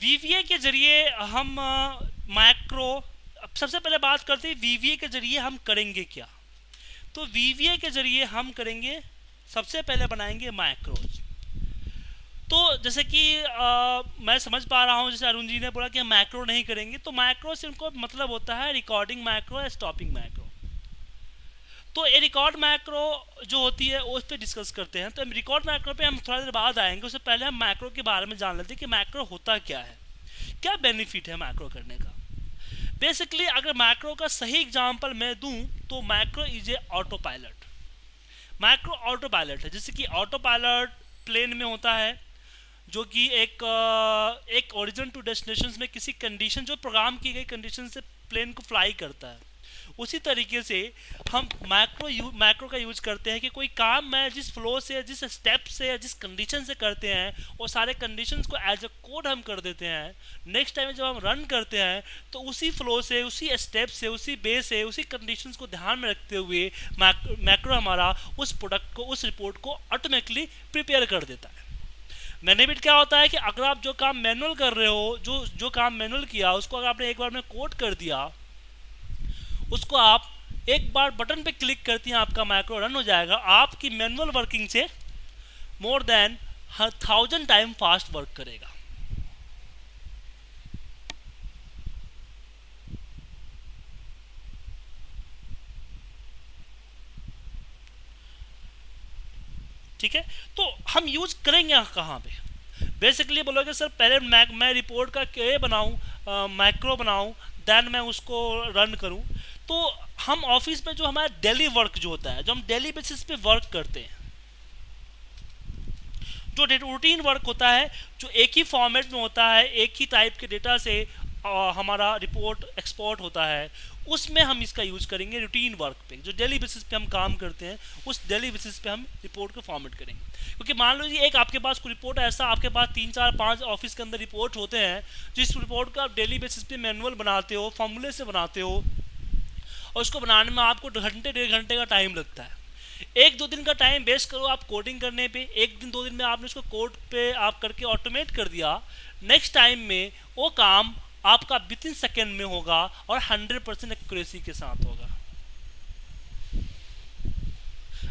वीवीए के जरिए हम मैक्रो, सबसे पहले बात करते हैं वीवीए के जरिए हम करेंगे क्या। तो वीवीए के जरिए हम करेंगे, सबसे पहले बनाएंगे मैक्रोज। तो जैसे कि मैं समझ पा रहा हूँ, जैसे अरुण जी ने बोला कि हम मैक्रो नहीं करेंगे, तो मैक्रो से उनको मतलब होता है रिकॉर्डिंग मैक्रो या स्टॉपिंग मैक्रो। तो ये रिकॉर्ड मैक्रो जो होती है उस पर डिस्कस करते हैं। तो रिकॉर्ड मैक्रो पे हम थोड़ा देर बाद आएंगे, उससे पहले हम मैक्रो के बारे में जान लेते हैं कि मैक्रो होता क्या है, क्या बेनिफिट है मैक्रो करने का। बेसिकली अगर मैक्रो का सही एग्जांपल मैं दूं तो macro is a auto pilot. Macro auto pilot है, जैसे कि ऑटो पायलट प्लेन में होता है, जो कि एक ओरिजिन टू डेस्टिनेशन में किसी कंडीशन, जो प्रोग्राम की गई कंडीशन से प्लेन को फ्लाई करता है। उसी तरीके से हम मैक्रो का यूज करते हैं कि कोई काम मैं जिस फ्लो से, जिस स्टेप से या जिस कंडीशन से करते हैं, वो सारे कंडीशंस को एज अ कोड हम कर देते हैं। नेक्स्ट टाइम जब हम रन करते हैं तो उसी फ्लो से, उसी स्टेप से, उसी बेस से, उसी कंडीशंस को ध्यान में रखते हुए मैक्रो हमारा उस प्रोडक्ट को, उस रिपोर्ट को ऑटोमेटिकली प्रिपेयर कर देता है। बेनिफिट क्या होता है कि अगर आप जो काम मैनुअल कर रहे हो, जो काम मैनुअल किया उसको अगर आपने एक बार में कोड कर दिया, उसको आप एक बार बटन पे क्लिक करती हैं, आपका मैक्रो रन हो जाएगा। आपकी मैनुअल वर्किंग से more than 1000 time fast work करेगा। ठीक है, तो हम यूज करेंगे कहाँ पे? बेसिकली बोलोगे सर पहले मैं रिपोर्ट का क्या बनाऊँ, मैक्रो बनाऊँ, देन मैं उसको रन करूँ। तो हम ऑफिस में जो हमारा डेली वर्क जो होता है, जो हम डेली बेसिस पे वर्क करते हैं, जो रूटीन वर्क होता है, जो एक ही फॉर्मेट में होता है, एक ही टाइप के डेटा से हमारा रिपोर्ट एक्सपोर्ट होता है, उसमें हम इसका यूज करेंगे। रूटीन वर्क पे जो डेली बेसिस पे हम काम करते हैं, उस डेली बेसिस पे हम रिपोर्ट को फॉर्मेट करेंगे। क्योंकि मान लीजिए एक आपके पास कोई रिपोर्ट ऐसा, आपके पास 3 4 5 ऑफिस के अंदर रिपोर्ट होते हैं, जिस रिपोर्ट को आप डेली बेसिस पे मैनुअल बनाते हो, फॉर्मूले से बनाते हो, और उसको बनाने में आपको घंटे 1.5 घंटे का टाइम लगता है। 1 2 दिन का टाइम वेस्ट करो आप कोडिंग करने पे, 1 दिन 2 दिन में आपने उसको कोड पे आप करके ऑटोमेट कर दिया। नेक्स्ट टाइम में वो काम आपका विद इन सेकेंड में होगा और 100% एक्यूरेसी के साथ होगा।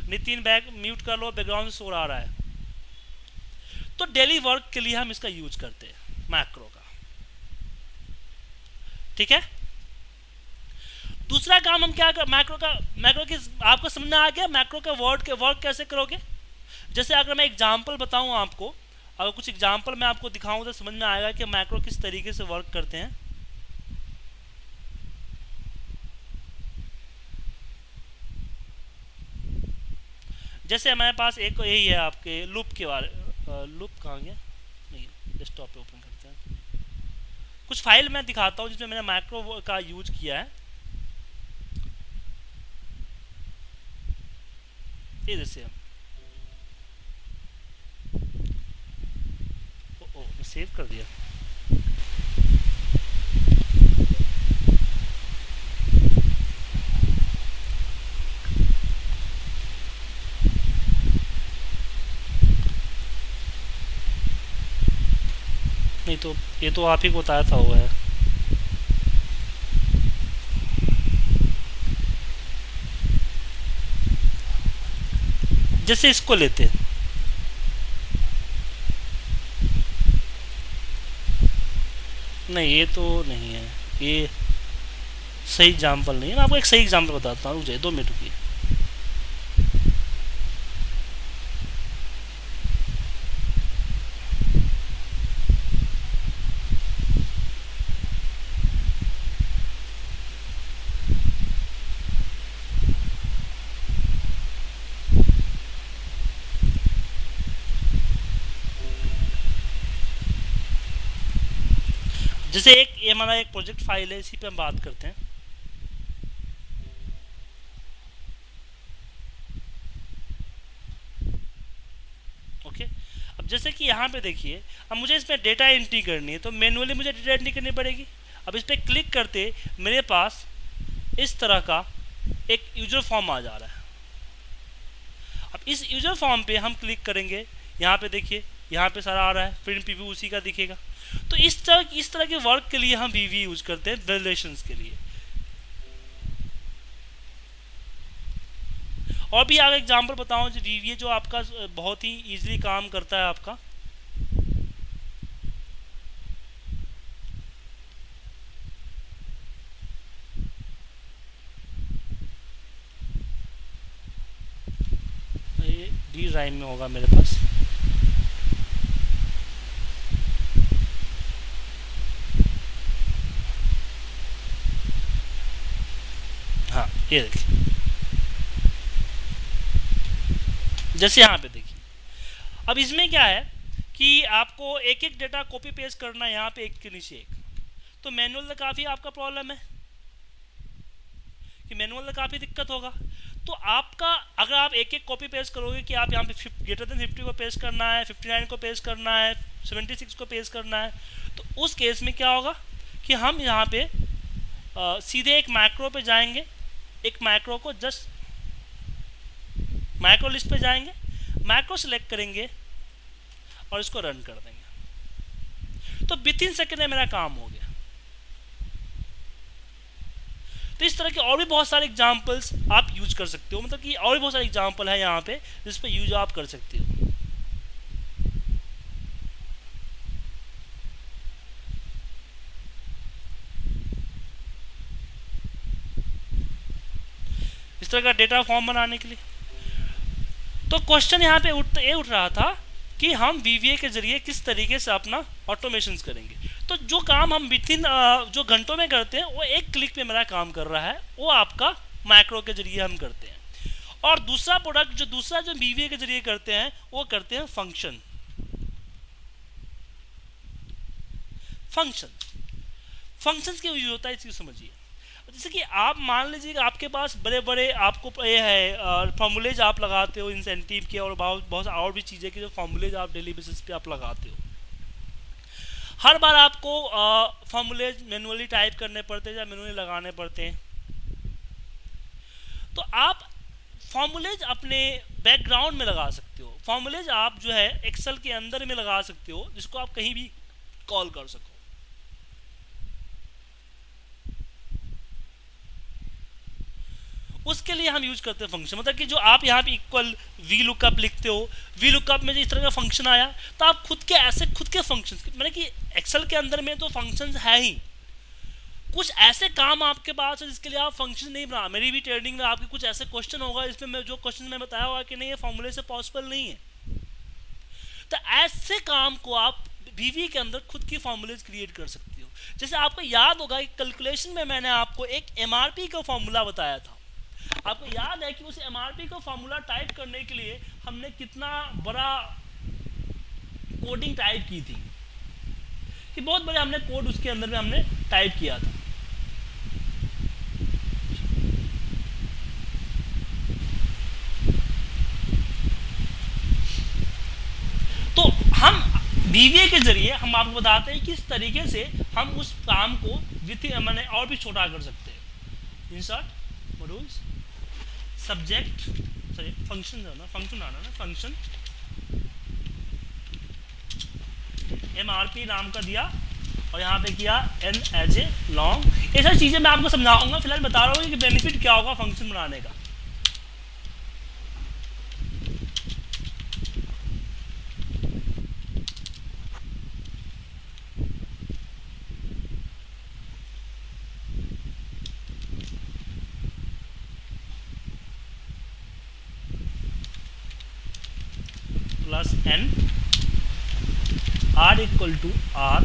नितिन बैग म्यूट कर लो, बैकग्राउंड शोर आ रहा है। तो डेली वर्क के लिए हम इसका यूज करते हैं मैक्रो का। ठीक है, दूसरा काम हम क्या कर, मैक्रो की आपको समझ में आ गया मैक्रो का वर्क कैसे करोगे। जैसे अगर मैं एग्जांपल बताऊं आपको, अगर कुछ एग्जांपल मैं आपको दिखाऊं तो समझ में आएगा कि मैक्रो किस तरीके से वर्क करते हैं। जैसे हमारे पास एक यही है आपके लूप के बारे, लूप कहाँ गया, नहीं डेस्कटॉप पे ओपन करते हैं। कुछ फाइल मैं दिखाता हूँ जिसमें मैंने मैक्रो का यूज किया है। ये जैसे सेव कर दिया। नहीं तो ये तो आप ही को बताया था हुआ है। जैसे इसको लेते हैं, नहीं ये तो नहीं है, ये सही एग्जाम्पल नहीं है। मैं आपको एक सही एग्जाम्पल बताता हूँ, रुक जाइए 2 मिनट रुकिए। जैसे ये हमारा एक प्रोजेक्ट फाइल है, इसी पे हम बात करते हैं। ओके, अब जैसे कि यहाँ पे देखिए, अब मुझे इसमें डेटा एंट्री करनी है, तो मैनुअली मुझे डेटा एंट्री करनी पड़ेगी। अब इस पर क्लिक करते मेरे पास इस तरह का एक यूजर फॉर्म आ जा रहा है। अब इस यूजर फॉर्म पे हम क्लिक करेंगे, यहाँ पे देखिए यहाँ पे सारा आ रहा है, प्रिंट प्रीव्यू उसी का दिखेगा। तो इस तरह के वर्क के लिए हम वीवीए यूज करते हैं रिलेशंस के लिए। और भी आगे एग्जांपल बताऊं जो वीवीए जो आपका बहुत ही इजीली काम करता है आपका। ये डी राइम में होगा मेरे पास। हाँ ये देखिए, जैसे यहाँ पे देखिए। अब इसमें क्या है कि आपको एक एक डेटा कॉपी पेस्ट करना है, यहाँ पे एक के नीचे एक। तो मैनुअल में काफ़ी आपका प्रॉब्लम है कि मैनुअल में काफ़ी दिक्कत होगा। तो आपका अगर आप एक एक कॉपी पेस्ट करोगे कि आप यहाँ पे ग्रेटर देन 50 को पेस्ट करना है, 59 को पेस्ट करना है, 76 को पेस्ट करना है, तो उस केस में क्या होगा कि हम यहाँ पे सीधे एक मैक्रो पे जाएंगे, एक मैक्रो को जस्ट मैक्रो लिस्ट पे जाएंगे, मैक्रो सेलेक्ट करेंगे और इसको रन कर देंगे, तो विद इन सेकेंड में मेरा काम हो गया। तो इस तरह के और भी बहुत सारे एग्जांपल्स आप यूज कर सकते हो, मतलब कि और भी बहुत सारे एग्जांपल है यहाँ पे जिस पे यूज आप कर सकते हो। इस तरह का डेटा फॉर्म बनाने के लिए। तो क्वेश्चन यहाँ पे उठ रहा था कि हम वीवीए के जरिए किस तरीके से अपना ऑटोमेशन करेंगे। तो जो काम हम विथिन जो घंटों में करते हैं वो एक क्लिक पे मेरा काम कर रहा है, वो आपका मैक्रो के जरिए हम करते हैं। और दूसरा प्रोडक्ट जो वीवीए के जरिए करते हैं वो करते हैं फंक्शंस के यूज होता है, इसकी समझिए। जैसे कि आप मान लीजिए कि आपके पास बड़े बड़े आपको ये है फॉर्मूलेज आप लगाते हो इंसेंटिव के, और बहुत और भी चीज़ें की जो फॉर्मूलेज आप डेली बेसिस पे आप लगाते हो। हर बार आपको फॉर्मूलेज मैनुअली टाइप करने पड़ते हैं या मैनुअली लगाने पड़ते हैं। तो आप फॉर्मूलेज अपने बैकग्राउंड में लगा सकते हो, फॉर्मूलेज आप जो है एक्सेल के अंदर में लगा सकते हो, जिसको आप कहीं भी कॉल कर सको। उसके लिए हम यूज करते हैं फंक्शन, मतलब कि जो आप यहाँ पे इक्वल वी लुकअप लिखते हो, वी लुकअप में जो इस तरह का फंक्शन आया, तो आप खुद के फंक्शन, मतलब कि एक्सेल के अंदर में तो फंक्शन है ही, कुछ ऐसे काम आपके पास है जिसके लिए आप फंक्शन नहीं बना। मेरी भी ट्रेनिंग में आपके कुछ ऐसे क्वेश्चन होगा इसमें मैं जो क्वेश्चन मैं बताया होगा कि नहीं ये फॉर्मूले से पॉसिबल नहीं है, तो ऐसे काम को आप वीवी के अंदर खुद की फॉर्मूलेज क्रिएट कर सकते हो। जैसे आपको याद होगा कैलकुलेशन में मैंने आपको एक एमआरपी का फॉर्मूला बताया था। आपको याद है कि उस एमआरपी का फॉर्मूला टाइप करने के लिए हमने कितना बड़ा कोडिंग टाइप की थी, कि बहुत बड़े हमने कोड उसके अंदर में हमने टाइप किया था। तो हम वीवीए के जरिए हम आपको बताते हैं किस तरीके से हम उस काम को मैंने और भी छोटा कर सकते हैं। इंसर्ट मॉड्यूल्स सब्जेक्ट फंक्शन आना ना फंक्शन एमआरपी नाम का दिया और यहाँ पे किया एन एज ए लॉन्ग। ये सारी चीजें मैं आपको समझाऊंगा, फिलहाल बता रहा हूँ कि बेनिफिट क्या होगा फंक्शन बनाने का। Plus N R equal to R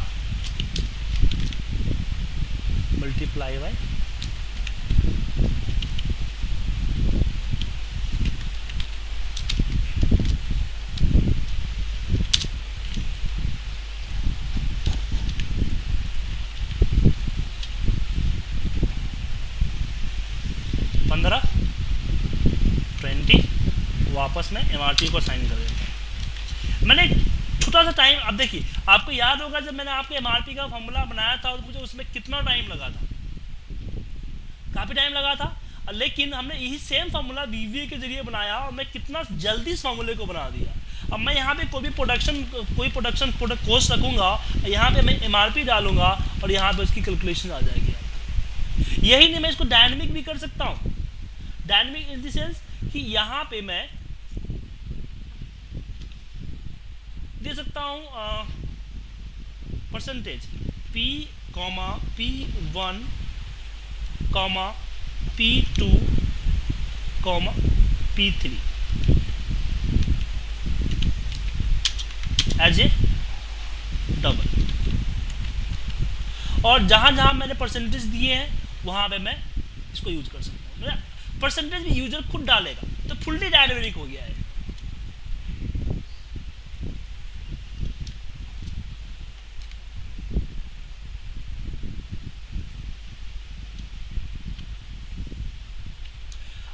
multiply by वापस में एमआरपी को साइन कर देते हैं। मैंने छोटा सा टाइम, अब देखिए आपको याद होगा जब मैंने आपको एमआरपी का फॉर्मूला बनाया था और मुझे उसमें कितना टाइम लगा था, काफ़ी टाइम लगा था, लेकिन हमने यही सेम फार्मूला वीवीए के जरिए बनाया और मैं कितना जल्दी इस फार्मूले को बना दिया। अब मैं यहाँ पे कोई प्रोडक्शन प्रोडक्ट कॉस्ट रखूँगा, यहाँ पे मैं MRP डालूंगा और यहाँ पे उसकी कैलकुलेशन आ जाएगी। यही नहीं, मैं इसको डायनेमिक भी कर सकता हूँ। डायनेमिक इन द सेंस कि यहाँ पे मैं दे सकता हूँ percentage P, P1, P2, P3 as a double, और जहां जहां मैंने परसेंटेज दिए हैं वहां पे मैं इसको यूज कर सकता हूँ। परसेंटेज भी यूजर खुद डालेगा, तो फुल्ली डायनेमिक हो गया है।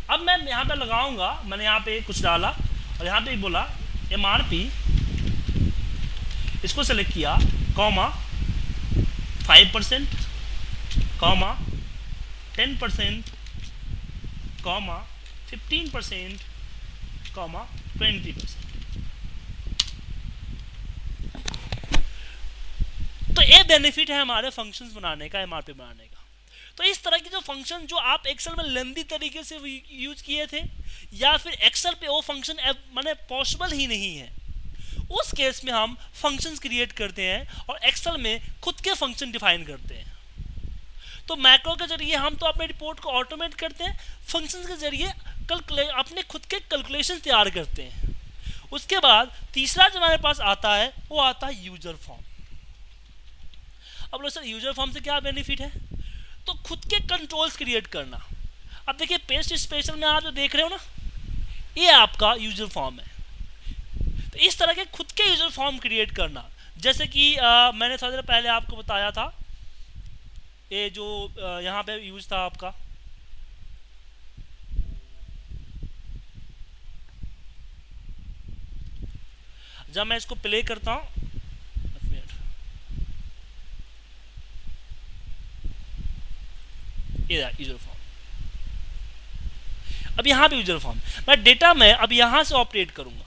अब मैं यहाँ पे लगाऊंगा, मैंने यहाँ पे कुछ डाला और यहाँ पे बोला MRP, इसको सेलेक्ट किया, 5%, 10%, 15%, 20%। तो ये बेनिफिट है हमारे फंक्शंस बनाने का, MRP बनाने का। तो इस तरह की जो फंक्शन जो आप एक्सेल में लेंदी तरीके से यूज किए थे, या फिर एक्सेल पे वो फंक्शन माने पॉसिबल ही नहीं है, उस केस में हम फंक्शंस क्रिएट करते हैं और एक्सेल में खुद के फंक्शन डिफाइन करते हैं। तो मैक्रो के जरिए हम तो अपने रिपोर्ट को ऑटोमेट करते हैं, फंक्शंस के जरिए अपने खुद के कैलकुलेशन तैयार करते हैं। उसके बाद तीसरा जो हमारे पास आता है वो आता है यूजर फॉर्म। अब लो सर, यूजर फॉर्म से क्या बेनिफिट है? तो खुद के कंट्रोल्स क्रिएट करना। अब देखिए पेस्ट स्पेशल में आप जो देख रहे हो ना, ये आपका यूजर फॉर्म है। तो इस तरह के खुद के यूजर फॉर्म क्रिएट करना, जैसे कि मैंने थोड़ी देर पहले आपको बताया था, ये जो यहाँ पे यूज था आपका, जब मैं इसको प्ले करता हूँ, ये यूजर फॉर्म। अब यहाँ पे यूजर फॉर्म, मैं डेटा में अब यहाँ से ऑपरेट करूंगा।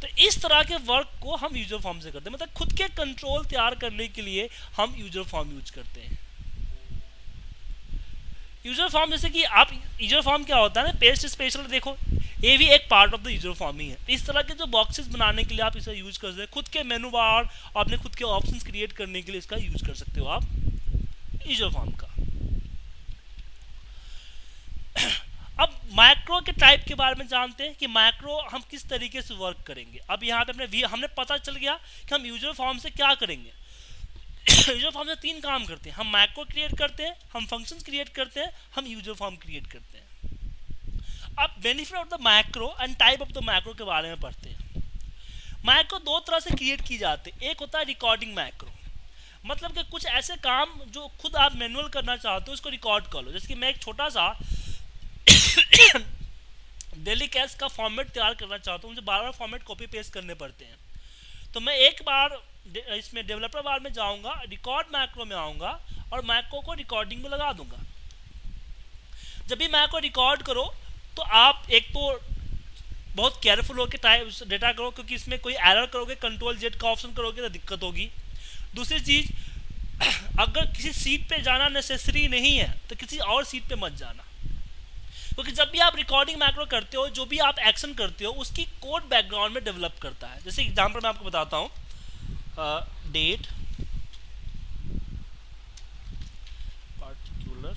तो इस तरह के वर्क को हम यूजर फॉर्म से करते हैं, मतलब खुद के कंट्रोल तैयार करने के लिए हम यूजर फॉर्म यूज करते हैं। यूजर फॉर्म जैसे कि आप, यूजर फॉर्म क्या होता है ना, पेस्ट स्पेशल देखो, ये भी एक part of the user form ही है। इस तरह के जो बॉक्सेस बनाने के लिए आप इसे यूज कर सकते हैं, खुद के मेनू बार और अपने खुद के ऑप्शंस क्रिएट करने के लिए इसका यूज कर सकते हो आप यूजर फॉर्म का। अब मैक्रो के टाइप के बारे में जानते हैं कि मैक्रो हम किस तरीके से वर्क करेंगे। अब यहाँ पे हमने पता चल गया कि हम यूजर फॉर्म से क्या करेंगे। यूजर फॉर्म से 3 काम करते हैं, हम मैक्रो क्रिएट करते हैं, हम फंक्शंस क्रिएट करते हैं, हम यूजर फॉर्म क्रिएट करते हैं। अब benefit of the macro and type of the macro के बारे में पढ़ते हैं। मैक्रो 2 तरह से क्रिएट की जाती है। एक होता है रिकॉर्डिंग मैक्रो, मतलब कि कुछ ऐसे काम जो खुद आप मैनुअल करना चाहते हो उसको रिकॉर्ड कर लो। जैसे कि मैं एक छोटा सा डेली कैश का फॉर्मेट तैयार करना चाहता हूँ, मुझे बार-बार फॉर्मेट कॉपी पेस्ट करने पड़ते हैं। तो मैं एक बार इसमें डेवलपर बार में जाऊंगा, रिकॉर्ड मैक्रो में आऊंगा और मैक्रो को रिकॉर्डिंग में लगा दूंगा। जब भी मैक्रो रिकॉर्ड करो तो आप एक तो बहुत केयरफुल होकर टाइप डेटा करो, क्योंकि इसमें कोई एरर करोगे, कंट्रोल जेड का ऑप्शन करोगे तो दिक्कत होगी। दूसरी चीज, अगर किसी सीट पे जाना नेसेसरी नहीं है तो किसी और सीट पे मत जाना, क्योंकि जब भी आप रिकॉर्डिंग मैक्रो करते हो, जो भी आप एक्शन करते हो उसकी कोड बैकग्राउंड में डेवलप करता है। जैसे एग्जांपल मैं आपको बताता हूँ, डेट पार्टिकुलर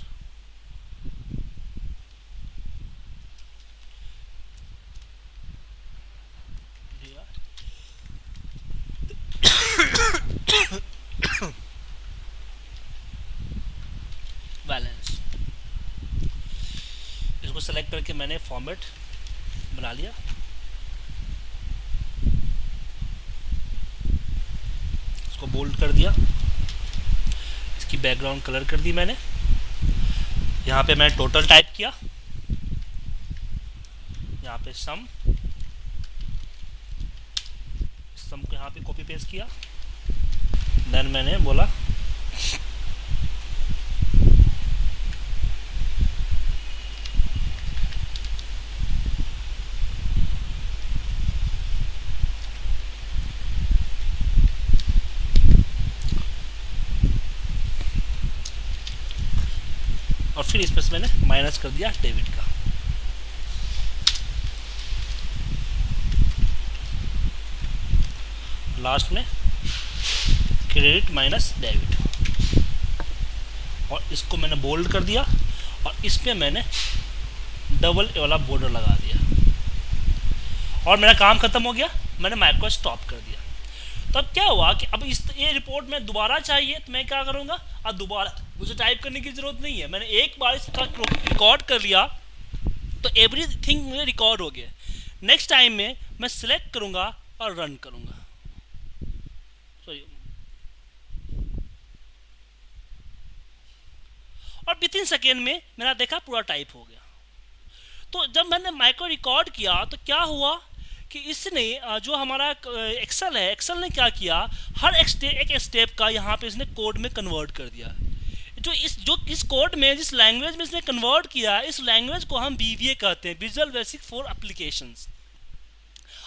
बैलेंस, इसको सेलेक्ट करके मैंने फॉर्मेट बना लिया। इसको बोल्ड कर दिया, इसकी बैकग्राउंड कलर कर दी मैंने। यहाँ पे मैंने टोटल टाइप किया, यहाँ पे सम को यहाँ पे कॉपी पेस्ट किया। देन मैंने बोला फिर इसमें से मैंने माइनस कर दिया डेबिट का। लास्ट में क्रेडिट माइनस डेबिट, और इसको मैंने बोल्ड कर दिया और इसमें मैंने डबल वाला बॉर्डर लगा दिया और मेरा काम खत्म हो गया। मैंने माइक्रो स्टॉप कर दिया। तब क्या हुआ कि अब ये रिपोर्ट में दोबारा चाहिए तो मैं क्या करूँगा, अब दोबारा मुझे टाइप करने की ज़रूरत नहीं है, मैंने एक बार इसका रिकॉर्ड कर लिया तो एवरीथिंग मुझे रिकॉर्ड हो गया। नेक्स्ट टाइम में मैं सिलेक्ट करूँगा और रन करूँगा। सॉरी, और विद इन सेकेंड में मेरा देखा पूरा टाइप हो गया। तो जब मैंने माइक्रो रिकॉर्ड किया तो क्या हुआ कि इसने जो हमारा एक्सेल है, एक्सेल ने क्या किया, हर एक स्टेप का यहाँ पे इसने कोड में कन्वर्ट कर दिया। जो इस कोड में, जिस लैंग्वेज में इसने कन्वर्ट किया, इस लैंग्वेज को हम VBA कहते हैं, विजुअल बेसिक फॉर एप्लीकेशंस।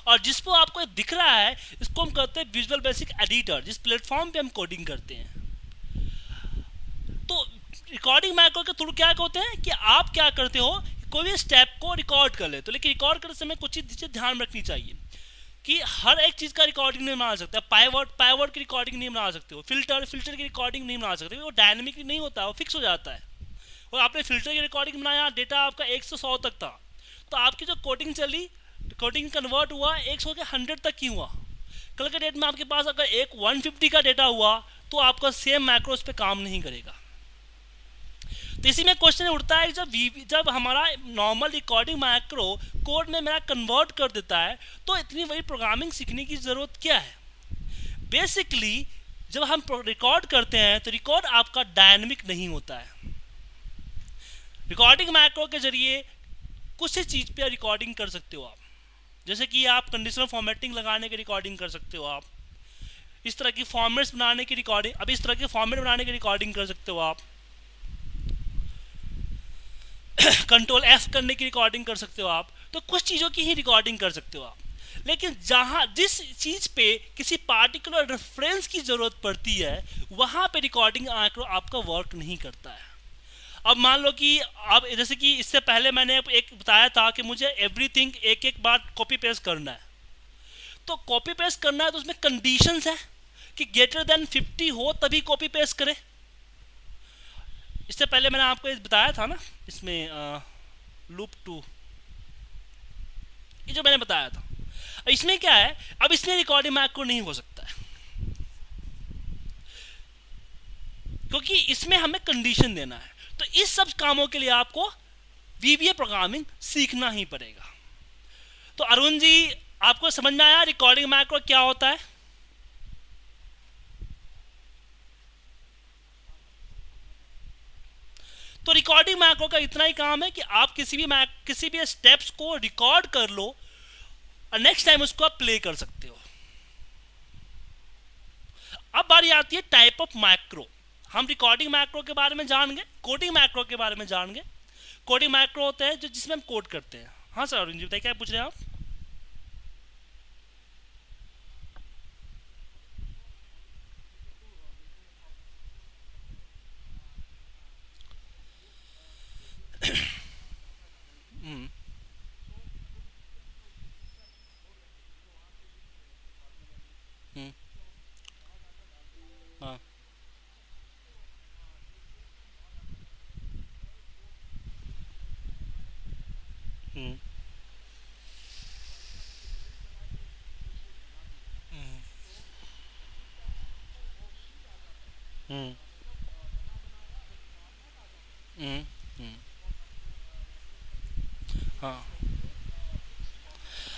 और जिसको आपको दिख रहा है इसको हम कहते हैं विजुअल बेसिक एडिटर, जिस प्लेटफॉर्म पे हम कोडिंग करते हैं। तो रिकॉर्डिंग माइक्रो के थ्रू क्या होते हैं कि आप क्या करते हो, कोई भी स्टेप को रिकॉर्ड कर ले तो, लेकिन रिकॉर्ड करते समय कुछ चीज़ ध्यान रखनी चाहिए कि हर एक चीज़ का रिकॉर्डिंग नहीं बना सकते। पाइवर्ड की रिकॉर्डिंग नहीं बना सकते हो, फिल्टर की रिकॉर्डिंग नहीं बना सकते, वो डायनेमिक नहीं होता, वो फिक्स हो जाता है। और आपने फिल्टर की रिकॉर्डिंग बनाया, डेटा आपका 1 से 100 तक था, तो आपकी जो कोडिंग चली, कोडिंग कन्वर्ट हुआ 100 के 100 तक ही हुआ। कल के डेट में आपके पास अगर एक 150 का डेटा हुआ तो आपका सेम मैक्रो उस पर काम नहीं करेगा। तो इसी में क्वेश्चन उठता है, जब हमारा नॉर्मल रिकॉर्डिंग मैक्रो कोड में मेरा कन्वर्ट कर देता है तो इतनी बड़ी प्रोग्रामिंग सीखने की ज़रूरत क्या है। बेसिकली जब हम रिकॉर्ड करते हैं तो रिकॉर्ड आपका डायनेमिक नहीं होता है। रिकॉर्डिंग मैक्रो के जरिए कुछ ही चीज़ पे रिकॉर्डिंग कर सकते हो आप, जैसे कि आप कंडीशनल फॉर्मेटिंग लगाने की रिकॉर्डिंग कर सकते हो, आप इस तरह की फॉर्मेट्स बनाने की रिकॉर्डिंग, अब इस तरह के फॉर्मेट बनाने की रिकॉर्डिंग कर सकते हो आप, कंट्रोल F करने की रिकॉर्डिंग कर सकते हो आप। तो कुछ चीज़ों की ही रिकॉर्डिंग कर सकते हो आप, लेकिन जिस चीज़ पे किसी पार्टिकुलर रेफरेंस की ज़रूरत पड़ती है वहाँ पे रिकॉर्डिंग आपका वर्क नहीं करता है। अब मान लो कि अब जैसे कि इससे पहले मैंने एक बताया था कि मुझे एवरीथिंग एक बार कॉपी पेस्ट करना है, तो कॉपी पेस्ट करना है तो उसमें कंडीशंस है कि ग्रेटर देन 50 हो तभी कॉपी पेस्ट करें। इससे पहले मैंने आपको बताया था ना, इसमें लूप 2, ये जो मैंने बताया था। इसमें क्या है, अब इसमें रिकॉर्डिंग मैक्रो नहीं हो सकता है क्योंकि इसमें हमें कंडीशन देना है। तो इस सब कामों के लिए आपको VBA प्रोग्रामिंग सीखना ही पड़ेगा। तो अरुण जी, आपको समझ में आया रिकॉर्डिंग मैक्रो क्या होता है? तो रिकॉर्डिंग मैक्रो का इतना ही काम है कि आप किसी भी स्टेप्स को रिकॉर्ड कर लो और नेक्स्ट टाइम उसको आप प्ले कर सकते हो। अब बारी आती है टाइप ऑफ मैक्रो। हम रिकॉर्डिंग मैक्रो के बारे में जान गए, कोडिंग मैक्रो के बारे में जान गए। कोडिंग मैक्रो होता है जो जिसमें हम कोड करते हैं। हाँ सर अरुण जी बताइए, क्या पूछ रहे हैं आप? हाँ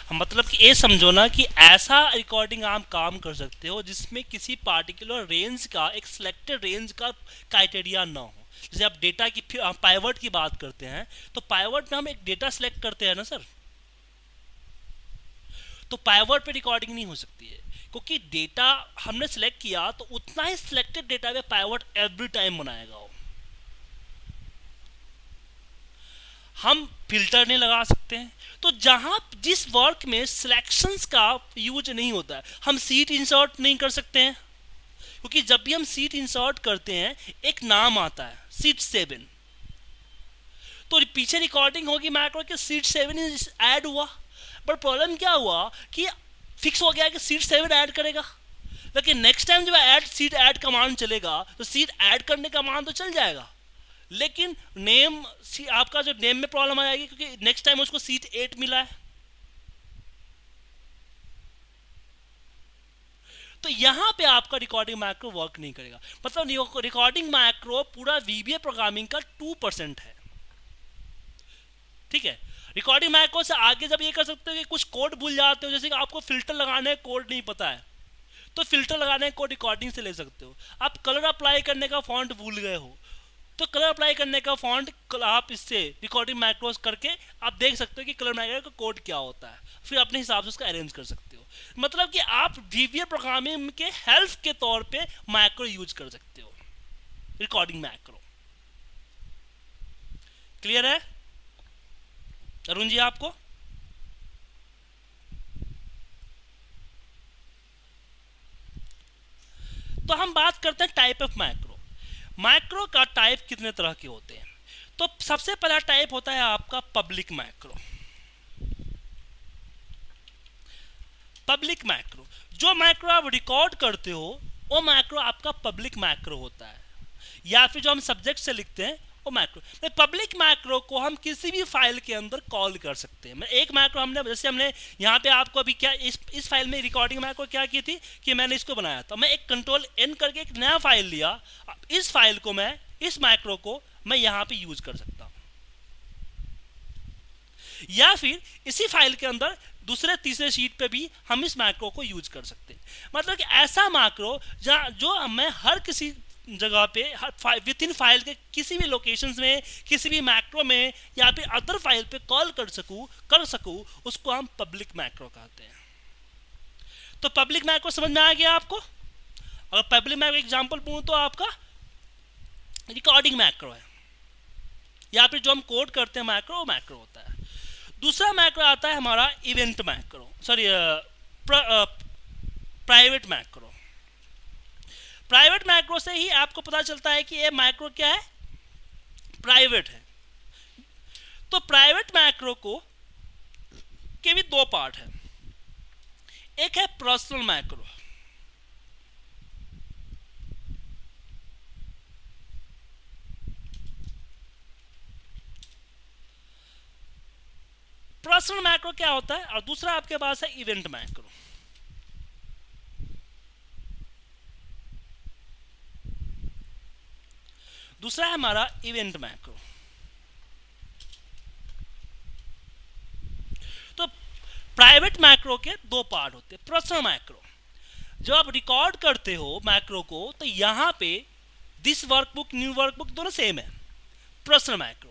हाँ, मतलब कि ये समझो ना कि ऐसा रिकॉर्डिंग आप काम कर सकते हो जिसमें किसी पार्टिकुलर रेंज का, एक सिलेक्टेड रेंज का क्राइटेरिया ना हो। जैसे आप डेटा की पाइवट की बात करते हैं तो पाइवट में हम एक डेटा सेलेक्ट करते हैं ना सर, तो पाइवट पे रिकॉर्डिंग नहीं हो सकती है क्योंकि डेटा हमने सेलेक्ट किया तो उतना ही सिलेक्टेड डेटा पे पाइवट एवरी टाइम बनाएगा वो। हम फिल्टर नहीं लगा सकते हैं। तो जहां जिस वर्क में सिलेक्शंस का यूज नहीं होता है, हम सीट इंसर्ट नहीं कर सकते हैं क्योंकि जब भी हम सीट इंसर्ट करते हैं एक नाम आता है सीट 7, तो पीछे रिकॉर्डिंग होगी मैक्रो के सीट 7 ऐड हुआ, बट प्रॉब्लम क्या हुआ कि फिक्स हो गया कि सीट 7 ऐड करेगा, लेकिन नेक्स्ट टाइम जब सीट ऐड कमांड चलेगा तो सीट ऐड करने का कमांड तो चल जाएगा, लेकिन नेम आपका जो नेम में प्रॉब्लम आ जाएगी क्योंकि नेक्स्ट टाइम उसको सीट 8 मिला है। तो यहां पे आपका रिकॉर्डिंग मैक्रो वर्क नहीं करेगा। मतलब रिकॉर्डिंग मैक्रो पूरा वीबीए प्रोग्रामिंग का 2% है, ठीक है। रिकॉर्डिंग मैक्रो से आगे जब ये कर सकते हो कि कुछ कोड भूल जाते हो, जैसे कि आपको फिल्टर लगाने कोड नहीं पता है तो फिल्टर लगाने को रिकॉर्डिंग से ले सकते हो। आप कलर अप्लाई करने का फॉन्ट भूल गए हो तो कलर अप्लाई करने का फॉन्ट आप इससे रिकॉर्डिंग मैक्रोस करके आप देख सकते हो कि कलर मैक्रो का कोड क्या होता है, फिर अपने हिसाब से उसका अरेंज कर सकते हो। मतलब कि आप वीवीए प्रोग्रामिंग के हेल्प के तौर पे मैक्रो यूज कर सकते हो, रिकॉर्डिंग मैक्रो। क्लियर है अरुण जी आपको? तो हम बात करते हैं टाइप ऑफ मैक्रो। मैक्रो का टाइप कितने तरह के होते हैं? तो सबसे पहला टाइप होता है आपका पब्लिक मैक्रो। पब्लिक मैक्रो, जो मैक्रो आप रिकॉर्ड करते हो वो मैक्रो आपका पब्लिक मैक्रो होता है, या फिर जो हम सब्जेक्ट से लिखते हैं वो मैक्रो। पब्लिक मैक्रो को हम किसी भी फाइल के अंदर कॉल कर सकते हैं। एक मैक्रो हमने, जैसे हमने यहाँ पे आपको अभी क्या इस फाइल में रिकॉर्डिंग मैक्रो क्या की थी कि मैंने इसको बनाया था, मैं एक कंट्रोल एन करके एक नया फाइल लिया, इस फाइल को मैं, इस मैक्रो को मैं यहाँ पे यूज कर सकता हूँ, या फिर इसी फाइल के अंदर दूसरे तीसरे शीट पे भी हम इस मैक्रो को यूज कर सकते हैं। मतलब कि ऐसा मैक्रो जो मैं हर किसी जगह पे विद इन फाइल के किसी भी लोकेशंस में, किसी भी मैक्रो में या फिर अदर फाइल पे कॉल कर सकूं, उसको हम पब्लिक मैक्रो कहते हैं। तो पब्लिक मैक्रो समझ में आ गया आपको? अगर पब्लिक मैक्रो एग्जांपल पूछूं तो आपका रिकॉर्डिंग मैक्रो है, या फिर जो हम कोड करते हैं मैक्रो, वो मैक्रो होता है। दूसरा मैक्रो आता है हमारा event macro, sorry private macro. Private macro से ही आपको पता चलता है कि ये मैक्रो क्या है, प्राइवेट है। तो प्राइवेट मैक्रो को के भी दो पार्ट है, एक है पर्सनल मैक्रो। पर्सनल मैक्रो क्या होता है, और दूसरा आपके पास है इवेंट मैक्रो। दूसरा है हमारा इवेंट मैक्रो। तो प्राइवेट मैक्रो के दो पार्ट होते हैं। पर्सनल मैक्रो, जब आप रिकॉर्ड करते हो मैक्रो को तो यहां पे दिस वर्कबुक, न्यू वर्कबुक दोनों सेम है। पर्सनल मैक्रो,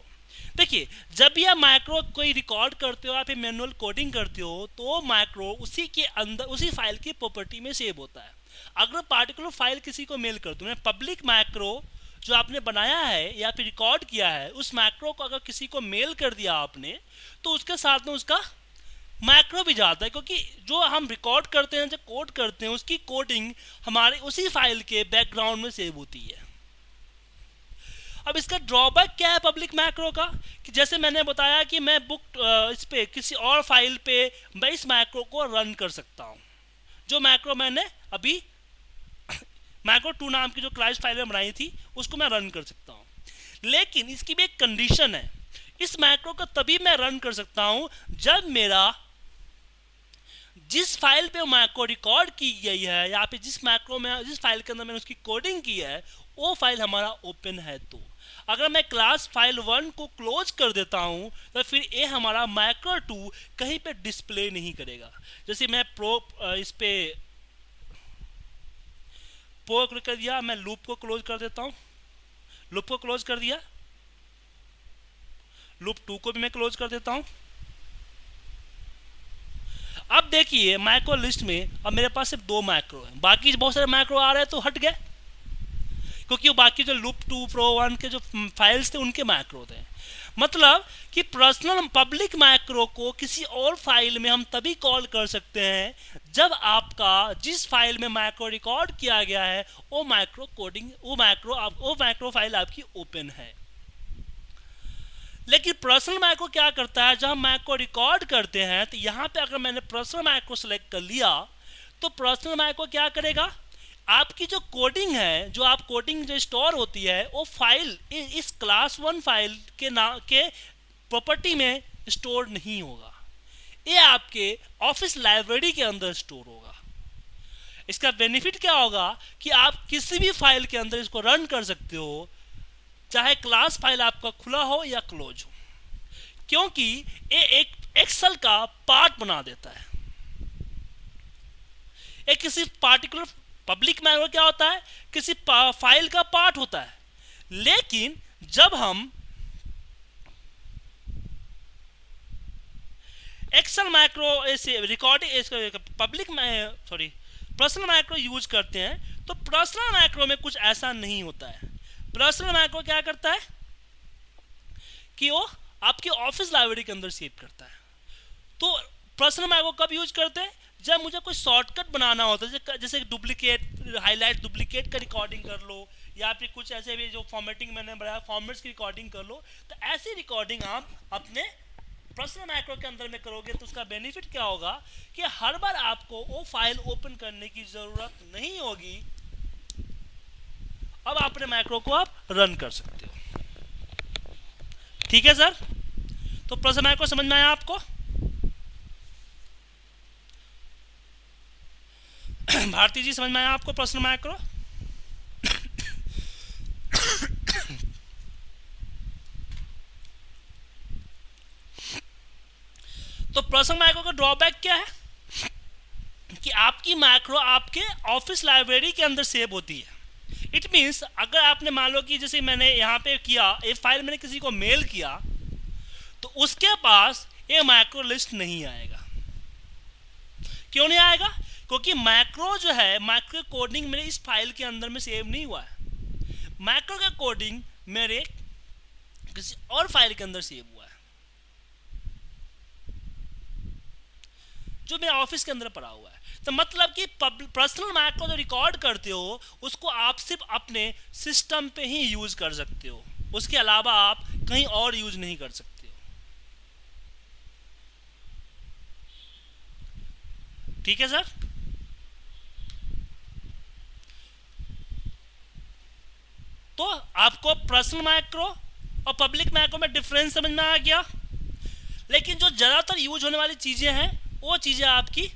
देखिए जब भी आप मैक्रो कोई रिकॉर्ड करते हो या फिर मैनुअल कोडिंग करते हो तो मैक्रो उसी के अंदर, उसी फाइल की प्रॉपर्टी में सेव होता है। अगर पार्टिकुलर फाइल किसी को मेल कर दूं, पब्लिक मैक्रो जो आपने बनाया है या फिर रिकॉर्ड किया है, उस मैक्रो को अगर किसी को मेल कर दिया आपने तो उसके साथ में उसका मैक्रो भी जाता है, क्योंकि जो हम रिकॉर्ड करते हैं, जो कोड करते हैं, उसकी कोडिंग हमारे उसी फाइल के बैकग्राउंड में सेव होती है। अब इसका ड्रॉबैक क्या है पब्लिक मैक्रो का, कि जैसे मैंने बताया कि मैं इस पे किसी और फाइल पे मैं इस मैक्रो को रन कर सकता हूं। जो मैक्रो मैंने अभी मैक्रो 2 नाम की जो क्लास फाइल में बनाई थी उसको मैं रन कर सकता हूं, लेकिन इसकी भी एक कंडीशन है। इस मैक्रो को तभी मैं रन कर सकता हूं जब मेरा जिस फाइल पे मैक्रो रिकॉर्ड की गई है या फिर जिस फाइल के अंदर मैंने उसकी कोडिंग की है वो फाइल हमारा ओपन है। तो अगर मैं क्लास फाइल 1 को क्लोज कर देता हूं तो फिर ये हमारा मैक्रो 2 कहीं पे डिस्प्ले नहीं करेगा। जैसे मैं इस पे क्लिक कर दिया, मैं लूप को क्लोज कर देता हूं, लूप को क्लोज कर दिया, लूप 2 को भी मैं क्लोज कर देता हूं। अब देखिए मैक्रो लिस्ट में अब मेरे पास सिर्फ 2 मैक्रो हैं, बाकी बहुत सारे मैक्रो आ रहे हैं तो हट गए, क्योंकि वो बाकी जो लूप 2 प्रो 1 के जो फाइल्स थे उनके मैक्रो थे। मतलब कि पर्सनल पब्लिक मैक्रो को किसी और फाइल में हम तभी कॉल कर सकते हैं जब आपका जिस फाइल में मैक्रो रिकॉर्ड किया गया है वो मैक्रो फाइल आपकी ओपन है। लेकिन पर्सनल माइक्रो क्या करता है, जब हम माइक्रो रिकॉर्ड करते हैं तो यहाँ पे अगर मैंने पर्सनल माइक्रो सेलेक्ट कर लिया तो पर्सनल माइक्रो क्या करेगा, आपकी जो कोडिंग है, जो आप कोडिंग जो स्टोर होती है वो फाइल इस क्लास 1 फाइल के के प्रॉपर्टी में स्टोर नहीं होगा, ये आपके ऑफिस लाइब्रेरी के अंदर स्टोर होगा। इसका बेनिफिट क्या होगा कि आप किसी भी फाइल के अंदर इसको रन कर सकते हो, चाहे क्लास फाइल आपका खुला हो या क्लोज हो, क्योंकि ये एक एक्सेल का पार्ट बना देता है। एक किसी पार्टिकुलर पब्लिक मैनुअल क्या होता है, किसी फाइल का पार्ट होता है, लेकिन जब हम Excel micro recording public sorry personal micro use करते हैं तो पर्सनल माइक्रो में कुछ ऐसा नहीं होता है। पर्सनल माइक्रो क्या करता है कि वो आपके ऑफिस लाइब्रेरी के अंदर सेव करता है। तो पर्सनल माइक्रो कब यूज करते हैं, जब मुझे कोई शॉर्टकट बनाना होता है, जैसे डुप्लीकेट हाईलाइट डुप्लीकेट का रिकॉर्डिंग कर लो, या फिर कुछ ऐसे भी जो फॉर्मेटिंग मैंने बताया फॉर्मेट्स की रिकॉर्डिंग कर लो, तो ऐसी रिकॉर्डिंग आप अपने पर्सनल माइक्रो के अंदर में करोगे तो उसका बेनिफिट क्या होगा कि हर बार आपको वो फाइल ओपन करने की जरूरत नहीं होगी। अब अपने माइक्रो को आप रन कर सकते हो। ठीक है सर, तो पर्सनल माइक्रो समझ में आया आपको? भारती जी समझ में आया आपको पर्सनल माइक्रो? तो पर्सनल माइक्रो का ड्रॉबैक क्या है कि आपकी माइक्रो आपके ऑफिस लाइब्रेरी के अंदर सेव होती है। इट मीन्स अगर आपने मान लो कि जैसे मैंने यहाँ पे किया, एक फाइल मैंने किसी को मेल किया, तो उसके पास ये माइक्रो लिस्ट नहीं आएगा। क्यों नहीं आएगा? क्योंकि माइक्रो जो है, माइक्रो कोडिंग मेरे इस फाइल के अंदर में सेव नहीं हुआ है। माइक्रो का कोडिंग मेरे किसी और फाइल के अंदर सेव हुआ है जो मेरे ऑफिस के अंदर पड़ा हुआ है। तो मतलब कि पर्सनल माइक्रो जो रिकॉर्ड करते हो उसको आप सिर्फ अपने सिस्टम पे ही यूज कर सकते हो, उसके अलावा आप कहीं और यूज नहीं कर सकते हो। ठीक है सर? तो आपको पर्सनल माइक्रो और पब्लिक माइक्रो में डिफरेंस समझ में आ गया। लेकिन जो ज़्यादातर यूज होने वाली चीज़ें हैं वो चीज़ें आपकी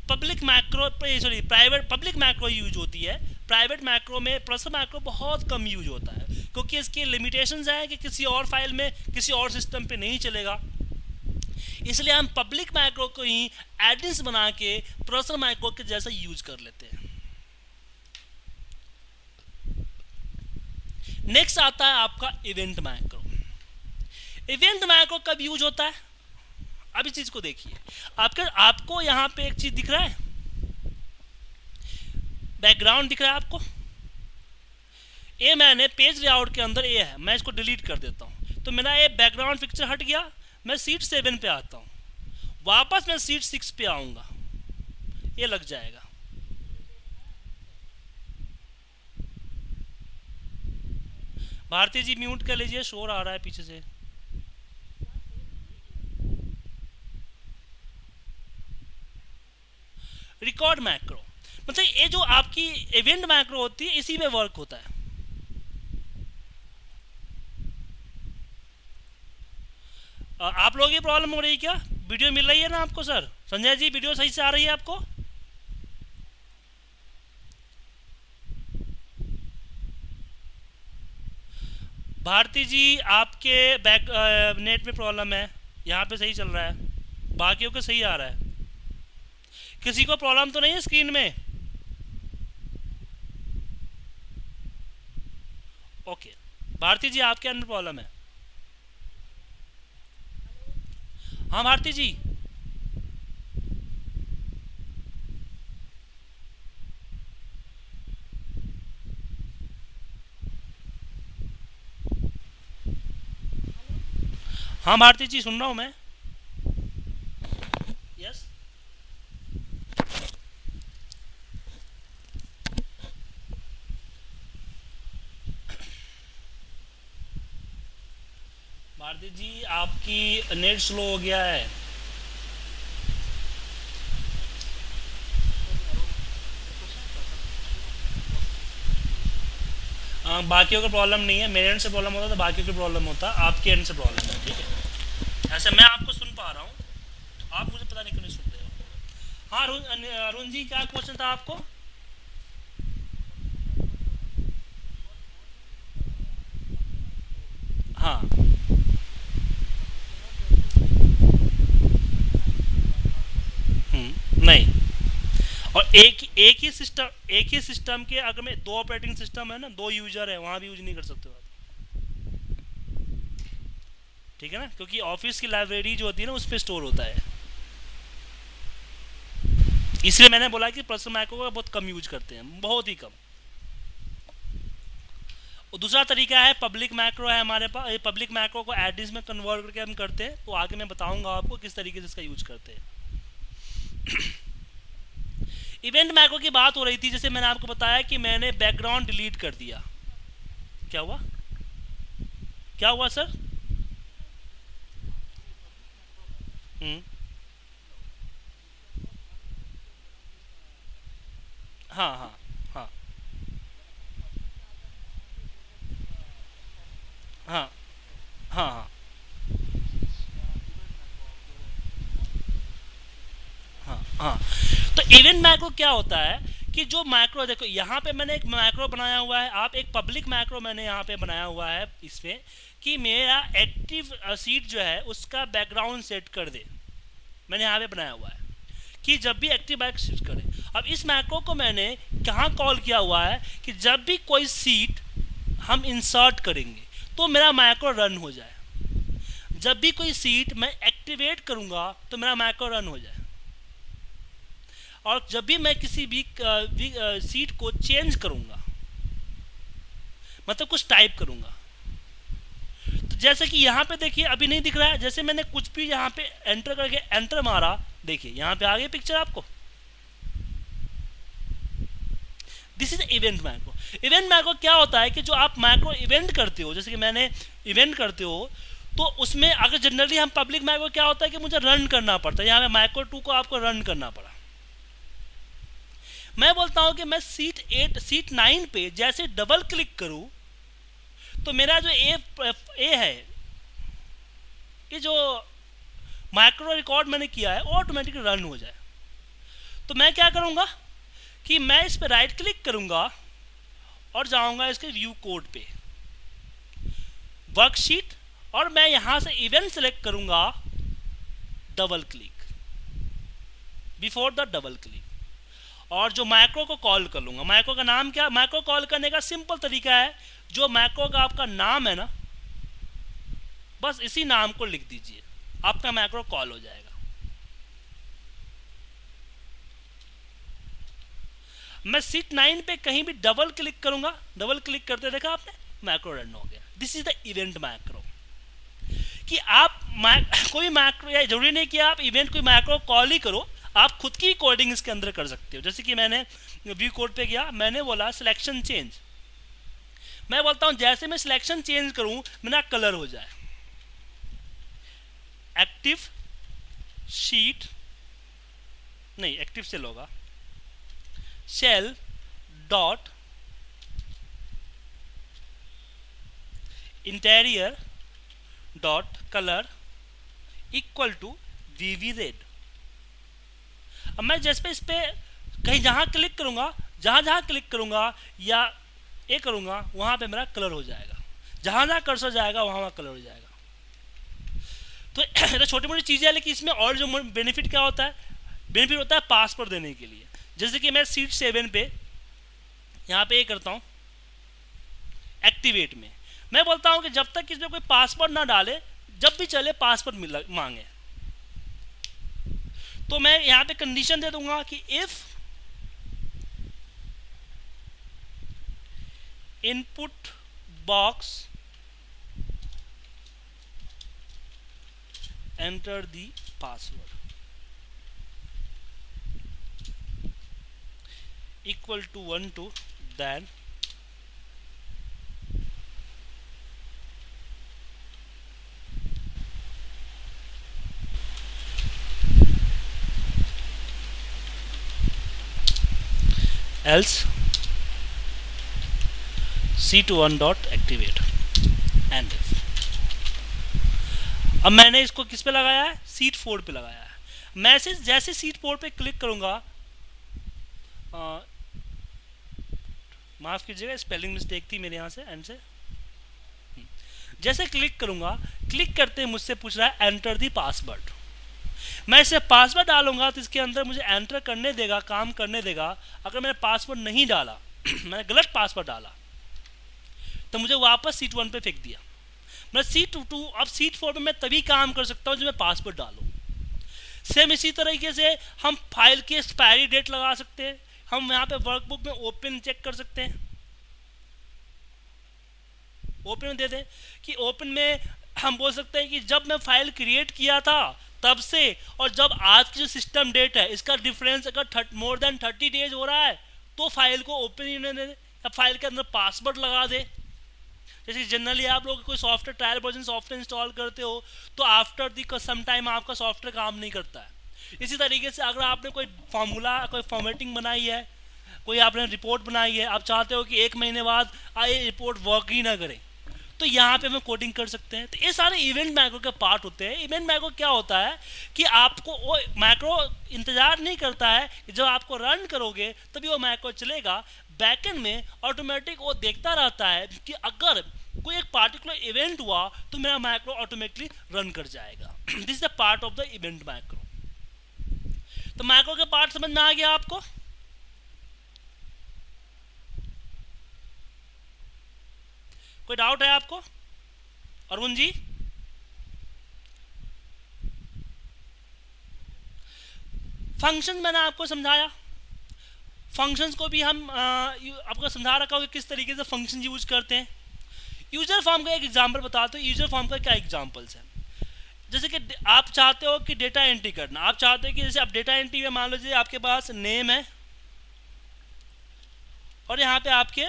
public micro sorry private public micro use होती है। प्राइवेट माइक्रो में पर्सनल माइक्रो बहुत कम यूज होता है, क्योंकि इसकी लिमिटेशंस हैं कि किसी और फाइल में किसी और सिस्टम पे नहीं चलेगा। इसलिए हम पब्लिक माइक्रो को ही एडिंस बना के पर्सनल माइक्रो के जैसा यूज कर लेते हैं। नेक्स्ट आता है आपका इवेंट माइक्रो। इवेंट माइक्रो कब यूज होता है? अब इस चीज को देखिए, आपको यहां पे एक चीज दिख रहा है, बैकग्राउंड दिख रहा है आपको। ये मैंने पेज लेआउट के अंदर ये है, मैं इसको डिलीट कर देता हूं तो मेरा ये बैकग्राउंड पिक्चर हट गया। मैं सीट 7 पे आता हूं, वापस मैं सीट 6 पे आऊंगा, ये लग जाएगा। भारती जी म्यूट कर लीजिए, शोर आ रहा है पीछे से। रिकॉर्ड मैक्रो मतलब ये जो आपकी इवेंट मैक्रो होती है इसी में वर्क होता है। आप लोगों की प्रॉब्लम हो रही है क्या? वीडियो मिल रही है ना आपको सर? संजय जी वीडियो सही से आ रही है आपको? भारती जी आपके नेट में प्रॉब्लम है, यहाँ पे सही चल रहा है, बाकियों को सही आ रहा है। किसी को प्रॉब्लम तो नहीं है स्क्रीन में? ओके, भारती जी आपके अंदर प्रॉब्लम है? हाँ भारती जी। हाँ भारती जी सुन रहा हूँ मैं। यस भारती जी आपकी नेट स्लो हो गया है। बाकियों का प्रॉब्लम नहीं है, मेरे एंड से प्रॉब्लम होता तो बाकियों की प्रॉब्लम होता, आपके एंड से प्रॉब्लम है, ठीक है। ऐसे मैं आपको सुन पा रहा हूँ, आप मुझे पता नहीं क्यों नहीं सुन रहे हो। हाँ अरुण जी, क्या क्वेश्चन था आपको? हाँ। नहीं, और एक ही सिस्टम के अगर मैं दो ऑपरेटिंग सिस्टम है ना, दो यूजर है, वहाँ भी यूज नहीं कर सकते हो आप, ठीक है ना, क्योंकि ऑफिस की लाइब्रेरी जो होती है ना उस पर स्टोर होता है। इसलिए मैंने बोला कि पर्सनल मैक्रो का बहुत कम यूज करते हैं, बहुत ही कम। और दूसरा तरीका है पब्लिक मैक्रो है हमारे पास, पब्लिक मैक्रो को एड्रेस में कन्वर्ट करके हम करते हैं, तो आगे मैं बताऊंगा आपको किस तरीके से इसका यूज करते हैं। इवेंट मैक्रो की बात हो रही थी, जैसे मैंने आपको बताया कि मैंने बैकग्राउंड डिलीट कर दिया। क्या हुआ? क्या हुआ सर? हम्म। हाँ हाँ हाँ हाँ हाँ हाँ हाँ हाँ। तो इवेंट मैक्रो क्या होता है कि जो मैक्रो, देखो यहाँ पे मैंने एक मैक्रो बनाया हुआ है, आप एक पब्लिक मैक्रो मैंने यहाँ पे बनाया हुआ है इसमें, कि मेरा एक्टिव सीट जो है उसका बैकग्राउंड सेट कर दे। मैंने यहाँ पे बनाया हुआ है कि जब भी एक्टिव बैक शिफ्ट करे। अब इस मैक्रो को मैंने कहाँ कॉल किया हुआ है कि जब भी कोई सीट हम इंसर्ट करेंगे तो मेरा मैक्रो रन हो जाए, जब भी कोई सीट मैं एक्टिवेट करूंगा तो मेरा मैक्रो रन हो जाए, और जब भी मैं किसी भी सीट को चेंज करूंगा, मतलब कुछ टाइप करूंगा, तो जैसे कि यहाँ पे देखिए अभी नहीं दिख रहा है, जैसे मैंने कुछ भी यहाँ पे एंटर करके एंटर मारा, देखिए यहाँ पे आ गई पिक्चर आपको। This is event macro. Event macro क्या होता है कि जो आप मैक्रो इवेंट करते हो, जैसे कि मैंने इवेंट करते हो, तो उसमें अगर जनरली हम पब्लिक मैक्रो क्या होता है कि मुझे रन करना पड़ता है, यहाँ पे मैक्रो 2 को आपको रन करना पड़ा। मैं बोलता हूं कि मैं सीट 9 पे जैसे डबल क्लिक करूं तो मेरा जो ए है, ये जो माइक्रो रिकॉर्ड मैंने किया है ऑटोमेटिकली रन हो जाए। तो मैं क्या करूंगा कि मैं इस पे राइट क्लिक करूंगा और जाऊंगा इसके व्यू कोड पे, वर्कशीट, और मैं यहां से इवेंट सेलेक्ट करूंगा, double click, before the double click, और जो मैक्रो को कॉल कर लूंगा। मैक्रो का नाम क्या? मैक्रो कॉल करने का सिंपल तरीका है, जो मैक्रो का आपका नाम है ना, बस इसी नाम को लिख दीजिए, आपका मैक्रो कॉल हो जाएगा। मैं सीट 9 पे कहीं भी डबल क्लिक करूंगा, डबल क्लिक करते देखा आपने, मैक्रो रन हो गया। This is the event macro. कि आप कोई मैक्रो, या जरूरी नहीं कि आप इवेंट कोई मैक्रो कॉल ही करो, आप खुद की कोडिंग इसके अंदर कर सकते हो। जैसे कि मैंने व्यू कोड पे गया, मैंने बोला सिलेक्शन चेंज, मैं बोलता हूं जैसे मैं सिलेक्शन चेंज करूं मेरा कलर हो जाए, एक्टिव शीट, नहीं एक्टिव सेल होगा, cell dot interior dot colour equal to VB red. अब मैं जैसे इस पे कहीं जहां क्लिक करूंगा, जहां जहां क्लिक करूंगा या ये करूंगा, वहां पे मेरा कलर हो जाएगा, जहां जहां कर्सर जाएगा वहां वहां कलर हो जाएगा। तो ये छोटी मोटी चीजें है, लेकिन इसमें और जो बेनिफिट क्या होता है, बेनिफिट होता है पासवर्ड देने के लिए। जैसे कि मैं सीट 7 पे यहाँ पे ये करता हूँ एक्टिवेट में, मैं बोलता हूँ कि जब तक इसमें कोई पासवर्ड ना डाले, जब भी चले पासवर्ड मांगे, तो मैं यहाँ पे कंडीशन दे दूंगा कि if input box enter the password equal to 1 to, then else C21 dot activate and. अब मैंने इसको किस पे लगाया है, सीट 4 पे लगाया है। मैं जैसे सीट 4 पे क्लिक करूंगा, माफ कीजिएगा स्पेलिंग मिस्टेक थी मेरे यहाँ से, एंड से जैसे क्लिक करूंगा, क्लिक करते मुझसे पूछ रहा है एंटर दी पासवर्ड। मैं इसे पासवर्ड डालूंगा तो इसके अंदर मुझे एंटर करने देगा, काम करने देगा। अगर मैंने पासवर्ड नहीं डाला मैंने गलत पासवर्ड डाला तो मुझे वापस सीट 1 पे फेंक दिया। मैं सीट 2 अब सीट 4 पे मैं तभी काम कर सकता हूँ जब मैं पासवर्ड डालूँ। सेम इसी तरीके से हम फाइल की एक्सपायरी डेट लगा सकते हैं। हम यहाँ पे वर्कबुक में ओपन चेक कर सकते हैं, ओपन में दे दें कि ओपन में हम बोल सकते हैं कि जब मैं फाइल क्रिएट किया था तब से और जब आज की जो सिस्टम डेट है इसका डिफरेंस अगर मोर देन 30 डेज हो रहा है तो फाइल को ओपन ही नहीं दे, या फाइल के अंदर पासवर्ड लगा दे। जैसे जनरली आप लोग कोई software trial version software install करते हो तो आफ्टर दी सम टाइम आपका सॉफ्टवेयर काम नहीं करता है। इसी तरीके से अगर आपने कोई फॉर्मूला, कोई फॉर्मेटिंग बनाई है, कोई आपने रिपोर्ट बनाई है, आप चाहते हो कि 1 महीने बाद ये रिपोर्ट वर्क ही ना करे, तो यहाँ पे हम कोडिंग कर सकते हैं। तो ये सारे इवेंट मैक्रो के पार्ट होते हैं। इवेंट मैक्रो क्या होता है कि आपको वो मैक्रो इंतजार नहीं करता है कि जब आपको रन करोगे तभी वो मैक्रो चलेगा। बैकएंड में ऑटोमेटिक वो देखता रहता है कि अगर कोई एक पार्टिकुलर इवेंट हुआ तो मेरा मैक्रो ऑटोमेटिकली रन कर जाएगा। This is the part of the event macro. तो मैक्रो के पार्ट समझ में आ गया आपको? कोई डाउट है आपको अरुण जी? फंक्शन मैंने आपको समझाया, फंक्शंस को भी हम आपको समझा रखा होगा किस तरीके से फंक्शन यूज करते हैं। यूजर फॉर्म का एक एग्जांपल बताते हो। यूजर फॉर्म का क्या एग्जांपल्स है? जैसे कि आप चाहते हो कि डेटा एंट्री करना, आप चाहते हो कि जैसे आप डेटा एंट्री में मान लीजिए आपके पास नेम है और यहाँ पे आपके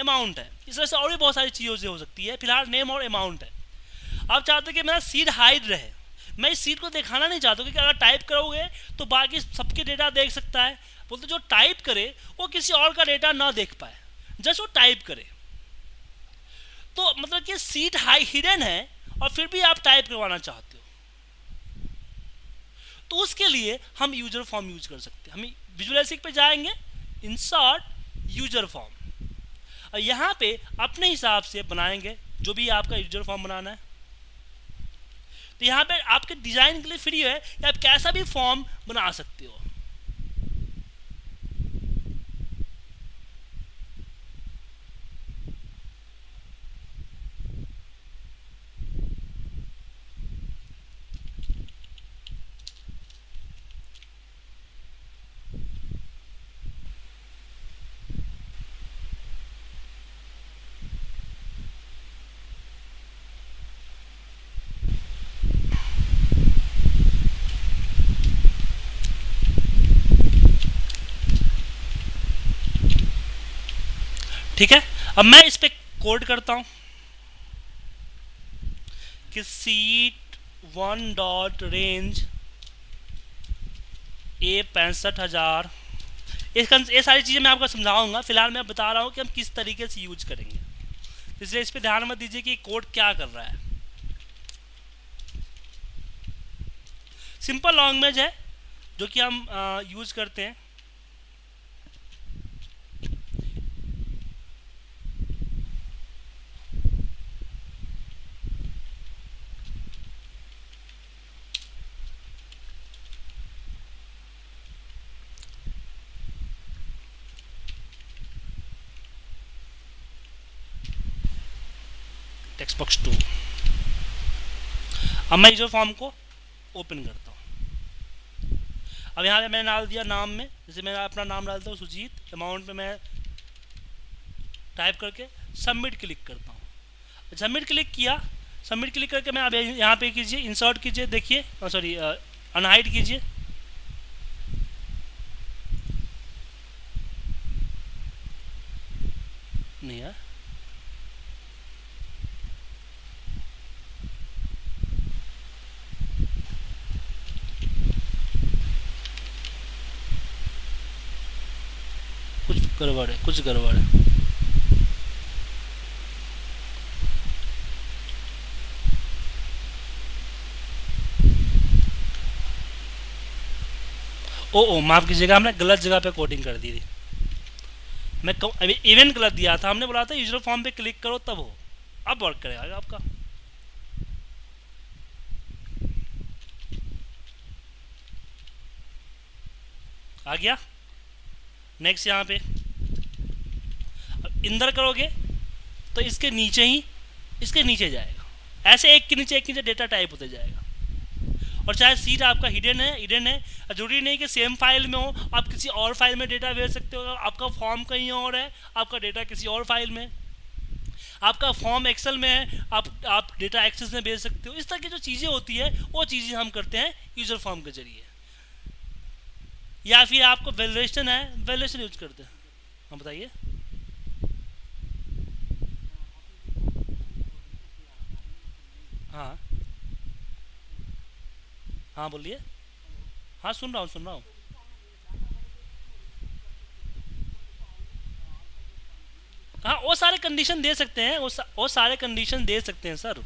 अमाउंट है। इस तरह से और भी बहुत सारी चीज़ें हो सकती है। फिलहाल नेम और अमाउंट है। आप चाहते हो कि मेरा सीट हाइड रहे, मैं इस सीट को दिखाना नहीं चाहता क्योंकि अगर टाइप करोगे तो बाकी सबके डेटा देख सकता है। बोलते जो टाइप करे वो किसी और का डेटा ना देख पाए, जस्ट वो टाइप करे। तो मतलब कि सीट हाई हिडन है और फिर भी आप टाइप करवाना चाहते हो, तो उसके लिए हम यूजर फॉर्म यूज कर सकते हैं। हम विजुअल बेसिक पे जाएंगे, इंसर्ट यूजर फॉर्म, और यहाँ पे अपने हिसाब से बनाएंगे जो भी आपका यूजर फॉर्म बनाना है। तो यहाँ पे आपके डिजाइन के लिए फ्री है कि आप कैसा भी फॉर्म बना सकते हो। ठीक है, अब मैं इस पे कोड करता हूं कि सीट 1 डॉट रेंज A65,000। ये सारी चीज़ें मैं आपको समझाऊंगा। फिलहाल मैं बता रहा हूं कि हम किस तरीके से यूज करेंगे, इसलिए इस पे ध्यान मत दीजिए कि कोड क्या कर रहा है। सिंपल लैंग्वेज है जो कि हम यूज करते हैं। Text box 2। अब मैं यूजर फॉर्म को ओपन करता हूँ। अब यहाँ पे मैंने डाल दिया नाम में, जैसे मैं अपना नाम डालता हूँ सुजीत। अमाउंट में मैं टाइप करके सबमिट क्लिक करता हूँ। सबमिट क्लिक किया, सबमिट क्लिक करके मैं अब यहाँ पे कीजिए, इंसर्ट कीजिए, देखिए सॉरी अनहाइड कीजिए। नहीं है, कुछ गड़बड़ है, कुछ गड़बड़ है। ओ माफ कीजिएगा, हमने गलत जगह पे कोडिंग कर दी थी। मैं अभी इवेंट गलत दिया था, हमने बोला था यूजर फॉर्म पे क्लिक करो तब हो। अब वर्क करेगा आपका। आ गया। नेक्स्ट यहाँ पे इंदर करोगे तो इसके नीचे जाएगा, ऐसे एक के नीचे डेटा टाइप होते जाएगा। और चाहे सीट आपका हिडन है, जरूरी नहीं कि सेम फाइल में हो, आप किसी और फाइल में डेटा भेज सकते हो। आपका फॉर्म कहीं और है, आपका डेटा किसी और फाइल में, आपका फॉर्म एक्सेल में है, आप डेटा एक्सेस में भेज सकते हो। इस तरह की जो चीज़ें होती है वो चीज़ें हम करते हैं यूजर फॉर्म के जरिए। या फिर आपको वैल्यूएशन है, वैल्यूएशन यूज करते हैं। हाँ बताइए। हाँ हाँ बोलिए। हाँ सुन रहा हूँ। हाँ वो सारे कंडीशन दे सकते हैं, वो सारे कंडीशन दे सकते हैं सर,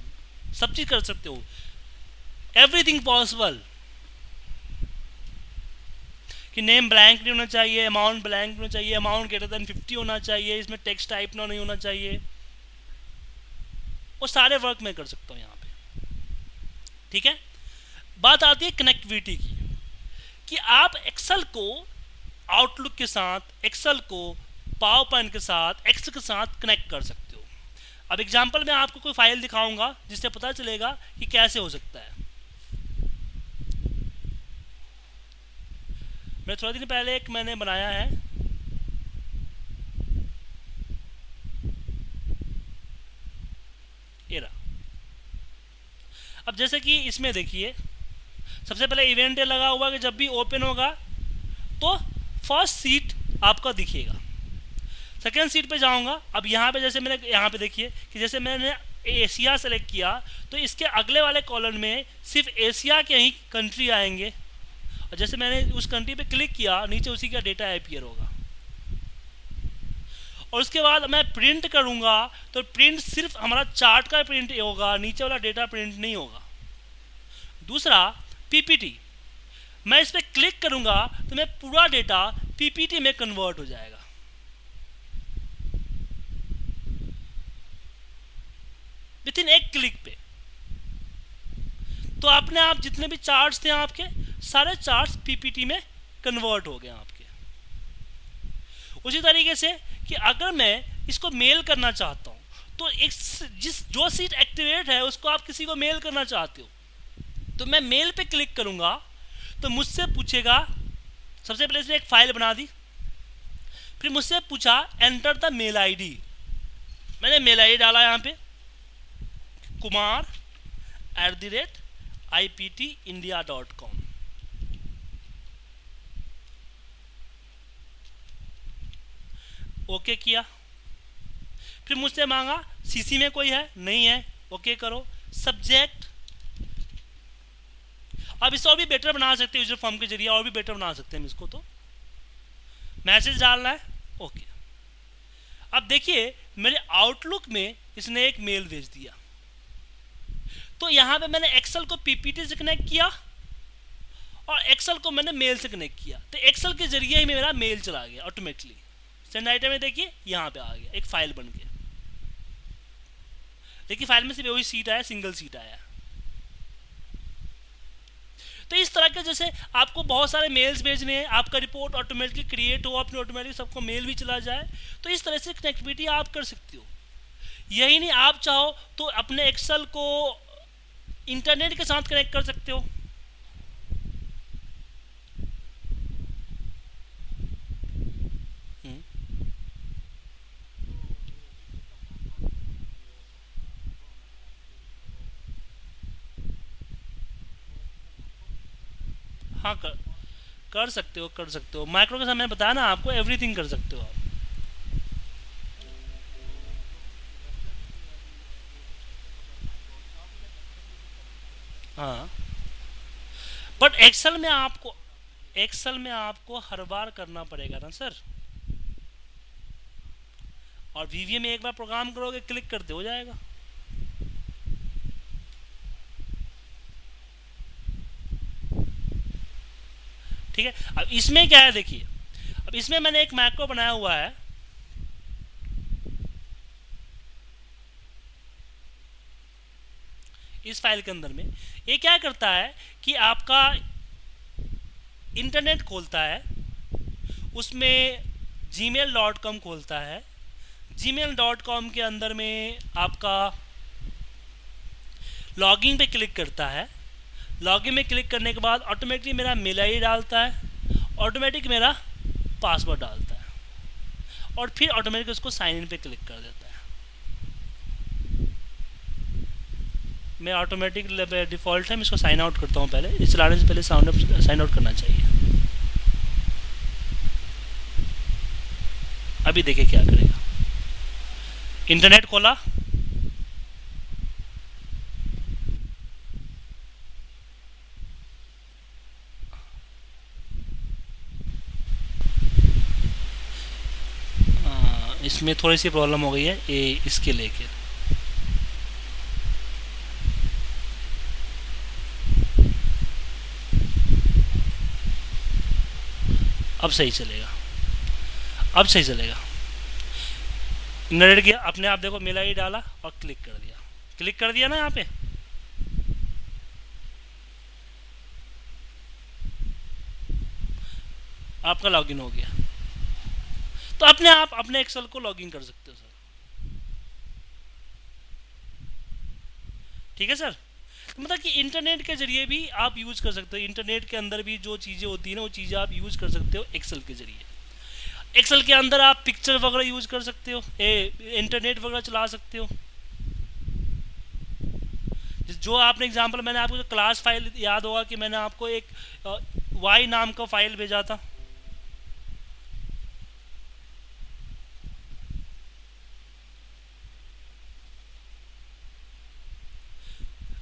सब चीज़ कर सकते हो, एवरीथिंग पॉसिबल। कि नेम ब्लैंक नहीं होना चाहिए, अमाउंट ब्लैंक नहीं होना चाहिए, अमाउंट ग्रेटर देन 50 होना चाहिए, इसमें टेक्स्ट टाइप ना नहीं होना चाहिए, वो सारे वर्क मैं कर सकता हूँ यहाँ पे। ठीक है। बात आती है कनेक्टिविटी की, कि आप एक्सेल को आउटलुक के साथ, एक्सेल को पावर पॉइंट के साथ, एक्सेल के साथ कनेक्ट कर सकते हो। अब एग्जांपल में आपको कोई फाइल दिखाऊंगा जिससे पता चलेगा कि कैसे हो सकता है। मैं थोड़ा दिन पहले एक मैंने बनाया है, ये रहा। अब जैसे कि इसमें देखिए, सबसे पहले इवेंट लगा हुआ कि जब भी ओपन होगा तो फर्स्ट सीट आपका दिखेगा। सेकेंड सीट पे जाऊंगा, अब यहाँ पे जैसे मैंने यहाँ पे देखिए कि जैसे मैंने एशिया सेलेक्ट किया तो इसके अगले वाले कॉलम में सिर्फ एशिया के ही कंट्री आएंगे, और जैसे मैंने उस कंट्री पे क्लिक किया नीचे उसी का डेटा अपीयर होगा। और उसके बाद मैं प्रिंट करूंगा तो प्रिंट सिर्फ हमारा चार्ट का प्रिंट होगा, नीचे वाला डेटा प्रिंट नहीं होगा। दूसरा पीपीटी, मैं इस पर क्लिक करूंगा तो मैं पूरा डेटा पीपीटी में कन्वर्ट हो जाएगा। विद इन एक क्लिक पे। तो अपने आप जितने भी चार्ट्स थे आपके, सारे चार्ट्स पीपीटी में कन्वर्ट हो गए आपके। उसी तरीके से कि अगर मैं इसको मेल करना चाहता हूं तो एक जो सीट एक्टिवेट है उसको आप किसी को मेल करना चाहते हो तो मैं मेल पे क्लिक करूंगा तो मुझसे पूछेगा, सबसे पहले इसने एक फाइल बना दी, फिर मुझसे पूछा एंटर द मेल आईडी। मैंने मेल आईडी डाला यहाँ पे kumar@iptindia.com। ओके किया। फिर मुझसे मांगा सीसी में कोई है, नहीं है, ओके करो। सब्जेक्ट, अब इसको और भी बेटर बना सकते हैं यूजर फॉर्म के जरिए, और भी बेटर बना सकते हैं इसको। तो मैसेज डालना है, ओके। अब देखिए मेरे आउटलुक में इसने एक मेल भेज दिया, तो यहां पे मैंने एक्सेल को पीपीटी से कनेक्ट किया और एक्सेल को मैंने मेल से कनेक्ट किया, तो एक्सेल के जरिए ही मेरा मेल चला गया ऑटोमेटिकली। सेंड आइटम में देखिए यहाँ पे आ गया, एक फाइल बन गया। देखिए फाइल में सिर्फ वही सीट आया, सिंगल सीट आया। तो इस तरह के जैसे आपको बहुत सारे मेल्स भेजने हैं, आपका रिपोर्ट ऑटोमेटिकली क्रिएट हो, अपने ऑटोमेटिकली सबको मेल भी चला जाए, तो इस तरह से कनेक्टिविटी आप कर सकते हो। यही नहीं, आप चाहो तो अपने एक्सेल को इंटरनेट के साथ कनेक्ट कर सकते हो। हाँ कर सकते हो, कर सकते हो। माइक्रो के साथ मैंने बताया ना आपको, एवरीथिंग कर सकते हो आप। हाँ बट एक्सेल में आपको हर बार करना पड़ेगा ना सर। और VBA में एक बार प्रोग्राम करोगे, क्लिक करते हो जाएगा। ठीक है, अब इसमें क्या है देखिए, अब इसमें मैंने एक मैक्रो बनाया हुआ है, इस फाइल के अंदर में। ये क्या करता है कि आपका इंटरनेट खोलता है, उसमें gmail.com खोलता है, gmail.com के अंदर में आपका लॉगिन पे क्लिक करता है, लॉगिन में क्लिक करने के बाद ऑटोमेटिकली मेरा मेल आई डालता है, ऑटोमेटिक मेरा पासवर्ड डालता है, और फिर ऑटोमेटिक उसको साइन इन पे क्लिक कर देता है। मैं ऑटोमेटिक डिफ़ॉल्ट है, मैं इसको साइन आउट करता हूँ पहले, इस चलाने से पहले साइन आउट करना चाहिए। अभी देखिए क्या करेगा, इंटरनेट खोला, इसमें थोड़ी सी प्रॉब्लम हो गई है ये इसके लेके। अब सही चलेगा, अब सही चलेगा। इंटरनेट किया, अपने आप देखो मेल आई डाला और क्लिक कर दिया ना, यहाँ पे आपका लॉगिन हो गया। तो अपने आप अपने एक्सेल को लॉगिन कर सकते हो सर। ठीक है सर, तो मतलब कि इंटरनेट के जरिए भी आप यूज कर सकते हो, इंटरनेट के अंदर भी जो चीज़ें होती है ना वो चीज़ें आप यूज कर सकते हो एक्सेल के जरिए। एक्सेल के अंदर आप पिक्चर वगैरह यूज कर सकते हो, इंटरनेट वगैरह चला सकते हो। जो आपने एग्जांपल, मैंने आपको जो क्लास फाइल याद होगा कि मैंने आपको एक वाई नाम का फाइल भेजा था,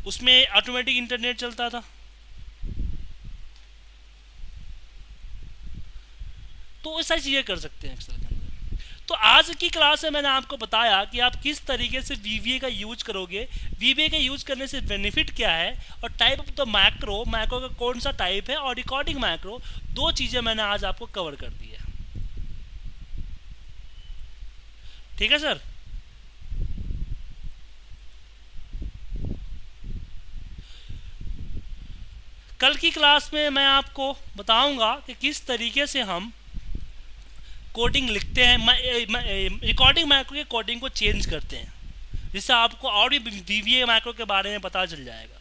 उसमें ऑटोमेटिक इंटरनेट चलता था। तो वो सारी चीज़ें कर सकते हैं एक्सेल के अंदर। तो आज की क्लास में मैंने आपको बताया कि आप किस तरीके से VBA का यूज करोगे, VBA का यूज करने से बेनिफिट क्या है, और टाइप ऑफ द मैक्रो का कौन सा टाइप है, और रिकॉर्डिंग मैक्रो, दो चीज़ें मैंने आज आपको कवर कर दी है। ठीक है सर, कल की क्लास में मैं आपको बताऊंगा कि किस तरीके से हम कोडिंग लिखते हैं, रिकॉर्डिंग मैक्रो के कोडिंग को चेंज करते हैं, जिससे आपको और भी VBA मैक्रो के बारे में पता चल जाएगा।